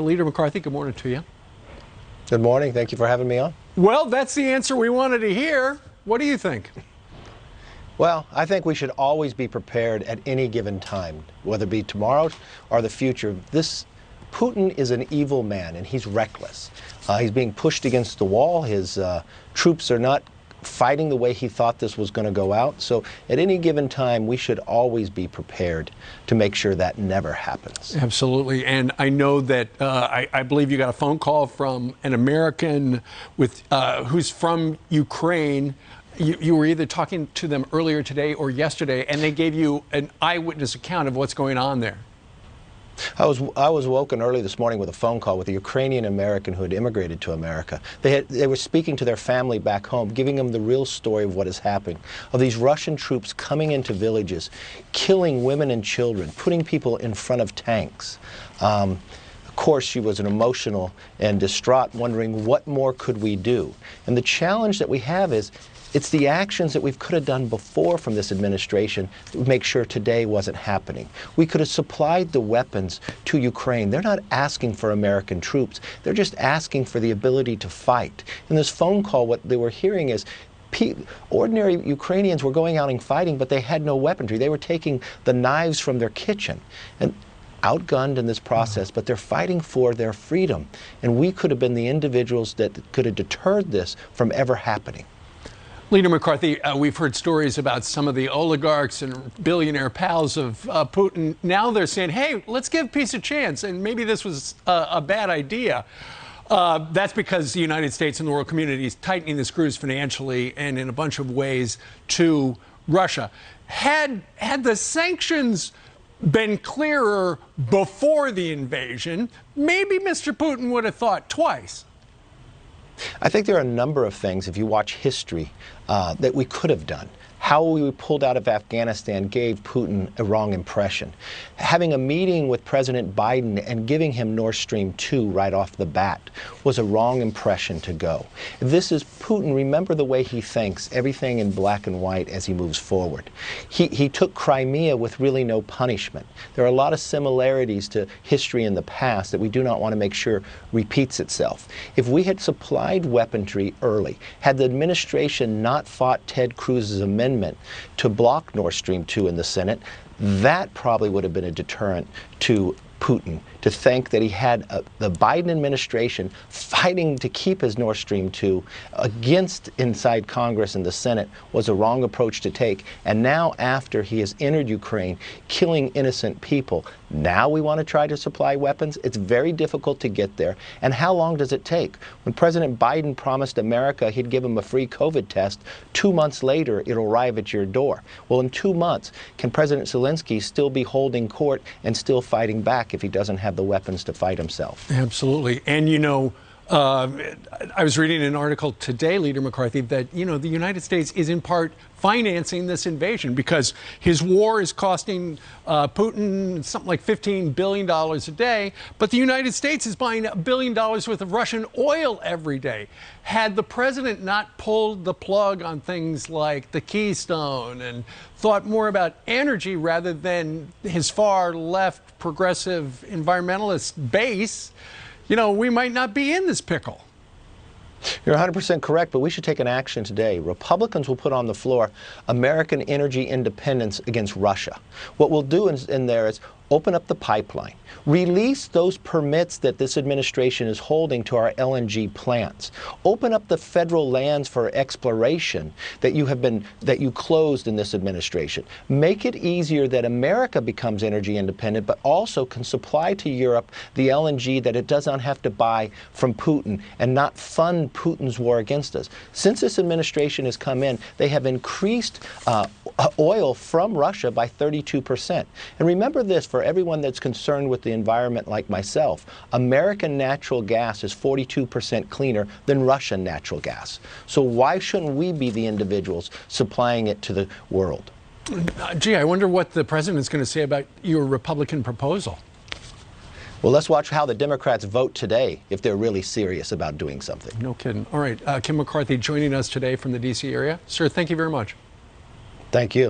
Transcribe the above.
Leader McCarthy, good morning to you. Good morning. Thank you for having me on. Well, that's the answer we wanted to hear. What do you think? Well, I think we should always be prepared at any given time, whether it be tomorrow or the future. Putin is an evil man, and he's reckless. He's being pushed against the wall. His troops are not fighting the way he thought this was going to go out. So at any given time, we should always be prepared to make sure that never happens. Absolutely. And I know that I believe you got a phone call from an American who's from Ukraine. You were either talking to them earlier today or yesterday, and they gave you an eyewitness account of what's going on there. I was woken early this morning with a phone call with a Ukrainian American who had immigrated to America. They were speaking to their family back home, giving them the real story of what is happening, of these Russian troops coming into villages, killing women and children, putting people in front of tanks. Of course, she was an emotional and distraught, wondering what more could we do. And the challenge that we have is, it's the actions that we could have done before from this administration that would make sure today wasn't happening. We could have supplied the weapons to Ukraine. They're not asking for American troops. They're just asking for the ability to fight. In this phone call, what they were hearing is ordinary Ukrainians were going out and fighting, but they had no weaponry. They were taking the knives from their kitchen and outgunned in this process, but they're fighting for their freedom. And we could have been the individuals that could have deterred this from ever happening. Leader McCarthy, we've heard stories about some of the oligarchs and billionaire pals of Putin. Now they're saying, hey, let's give peace a chance, and maybe this was a bad idea. That's because the United States and the world community is tightening the screws financially and in a bunch of ways to Russia. Had the sanctions been clearer before the invasion, maybe Mr. Putin would have thought twice. I think there are a number of things, if you watch history, that we could have done. How we pulled out of Afghanistan gave Putin a wrong impression. Having a meeting with President Biden and giving him Nord Stream 2 right off the bat was a wrong impression to go. If this is Putin, remember the way he thinks, everything in black and white as he moves forward. He took Crimea with really no punishment. There are a lot of similarities to history in the past that we do not want to make sure repeats itself. If we had supplied weaponry early, had the administration not fought Ted Cruz's amendment to block Nord Stream 2 in the Senate, that probably would have been a deterrent to Putin, to think that he had the Biden administration fighting to keep his Nord Stream 2 against inside Congress and the Senate was a wrong approach to take. And now, after he has entered Ukraine, killing innocent people, now we want to try to supply weapons? It's very difficult to get there. And how long does it take? When President Biden promised America he'd give him a free COVID test, 2 months later it'll arrive at your door. Well, in 2 months, can President Zelensky still be holding court and still fighting back if he doesn't have the weapons to fight himself? Absolutely. And, you know, I was reading an article today, Leader McCarthy, that, you know, the United States is in part financing this invasion because his war is costing Putin something like $15 billion a day, but the United States is buying $1 billion worth of Russian oil every day. Had the president not pulled the plug on things like the Keystone and thought more about energy rather than his far left progressive environmentalist base, you know, we might not be in this pickle. You're 100% correct, but we should take an action today. Republicans will put on the floor American energy independence against Russia. What we'll do in there is open up the pipeline, release those permits that this administration is holding to our LNG plants, open up the federal lands for exploration that you closed in this administration. Make it easier that America becomes energy independent, but also can supply to Europe the LNG that it does not have to buy from Putin and not fund Putin's war against us. Since this administration has come in, they have increased oil from Russia by 32%. And remember this, for everyone that's concerned with the environment like myself, American natural gas is 42% cleaner than Russian natural gas. So why shouldn't we be the individuals supplying it to the world? Gee, I wonder what the president's going to say about your Republican proposal. Well, let's watch how the Democrats vote today if they're really serious about doing something. No kidding. All right, Kim McCarthy joining us today from the D.C. area. Sir, thank you very much. Thank you.